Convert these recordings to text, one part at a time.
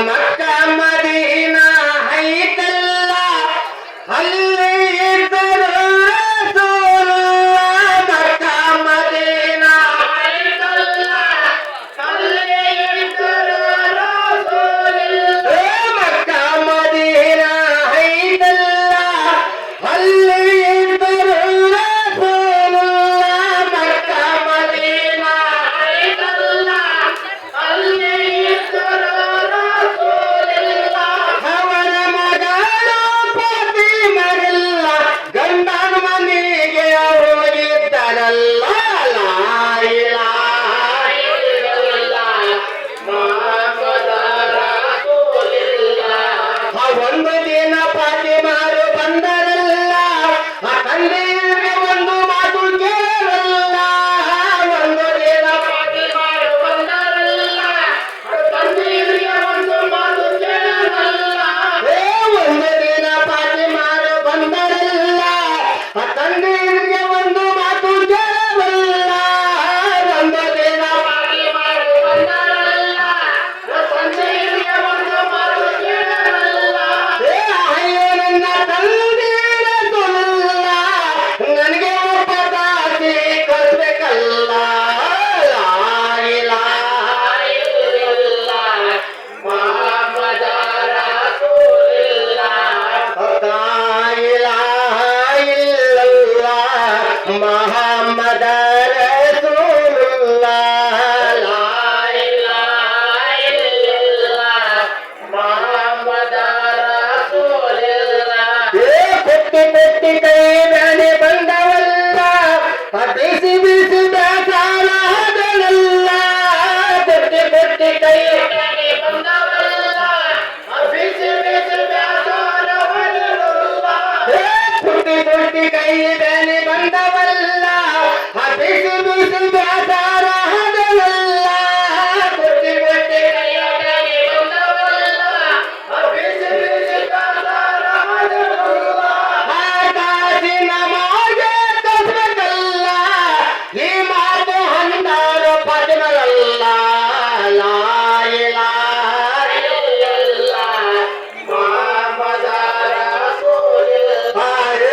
ಮಕ್ಕ ಮದೀನ ಐತಲ್ಲ ಅಲ್ಲಿ ಇದ್ದರು ರಸೂಲುಲ್ಲ ಮಕ್ಕ ಮದೀನ ಐತಲ್ಲ ಅಲ್ಲಿ ಇದ್ದರು ರಸೂಲುಲ್ಲ ಮಕ್ಕ ಮದೀನ ಐತಲ್ಲ ಅಲ್ಲಿ ಇದ್ದರು ರಸೂಲುಲ್ಲ ಮಕ್ಕ ಮದೀನ ಐತಲ್ಲ ಅಲ್ಲಿ ಇದ್ದರು ರಸೂಲುಲ್ಲ ಅವರ ಮಗಳು ಫಾತಿಮರಿಲ್ಲ ಗಂಡನ ಮನೆಗೆ ಹೋಗಿದ್ದರಲ್ಲ ಲಾ ಇಲಾಹ ಇಲ್ಲಲ್ಲಾಹ್ ಮುಹಮ್ಮದ ರಸೂಲುಲ್ಲಾಹ್ ಒಂದು ದಿನ ಫಾತಿಮಾರು ಬಂದರಲ್ಲ ಆ ತಂದೆಗೆ ಒಂದು ಮಾತು ಕೇಳಲ್ಲ ಒಂದು ದಿನ ಫಾತಿಮಾರು ಬಂದರಲ್ಲ ತಂದೆಗೆ ಒಂದು ಮಾತು ಕೇಳಲ್ಲ ಒಂದು ದಿನ ಫಾತಿಮಾರು ಬಂದರಲ್ಲ ಆ ತಂದೆಗೆ ಒಂದು ಮಾತು ಕೇಳಲ್ಲ ಒಂದು ದಿನ ಫಾತಿಮಾರು ಬಂದರಲ್ಲ ತಂದೆಗೆ ಒಂದು ಮಾತು ಕೇಳಲ್ಲ ಅಯ್ಯೋ ನನ್ನ ತಂದೆ ರಸೂಲುಲ್ಲ ನನಗೆ ಪದಾತಿ ಕಲ್ಬೇಕಲ್ಲ ಲಾ ಇಲಾಹ ಇಲ್ಲಲ್ಲಾಹ್ ಮುಹಮ್ಮದ ರಸೂಲುಲ್ಲಾಹ್ ಲಾ ಇಲಾಹ ಇಲ್ಲಲ್ಲಾಹ್ ಮುಹಮ್ಮದ ರಸೂಲುಲ್ಲಾಹ್ ಲಾ ಇಲಾಹ ಇಲ್ಲಲ್ಲಾಹ್ ಮುಹಮ್ಮದ ರಸೂಲುಲ್ಲಾಹ್ ಕೊಟ್ಟಿ ಕೊಟ್ಟಿ ಕೈ ಬ್ಯಾನೆ ಬಂದವಲ್ಲ ಬಿಸಿ ಬಿಸಿ ಬೇಸಾರಲ್ಲ ಕೊಟ್ಟಿ ಕೊಟ್ಟಿ ಕೈ ಬ್ಯಾನೆ ಬಂದವಲ್ಲ ಬಿಸಿ ಬಿಸಿ ಬೇಸಾರಲ್ಲ ಕೊಟ್ಟಿ ಕೊಟ್ಟಿ ಕೈ ಬ್ಯಾನೆ ಬಂದವಲ್ಲ ಬಿಸಿ ಬಿಸಿ ಬೇಸಾರಲ್ಲ ಕೊಟ್ಟಿ ಕೊಟ್ಟಿ ಕೈ ಬ್ಯಾನೆ ಬಂದವಲ್ಲ ಬಿಸಿ ಬಿಸಿ ಬೇಸಾರಲ್ಲ ಆಕಾಶಿನ ಮಾರ್ಗೆ ಕಸಬೇಕಲ್ಲ ಈ ಮಾತು ಹಂದಾರು ಪದಗಳಲ್ಲ ಲಾ ಇಲಾಹ ಇಲ್ಲಲ್ಲಾಹ್ ಮುಹಮ್ಮದ ರಸೂಲುಲ್ಲಾಹ್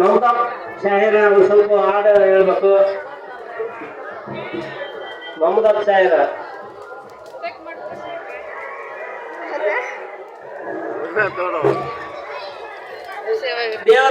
ಮಮತಾ ಶಾಹಿರ ಒಂದು ಸ್ವಲ್ಪ ಹಾಡು ಹೇಳ್ಬೇಕು. ಮಮತಾ ಶಾಹಿರ ದೇವರ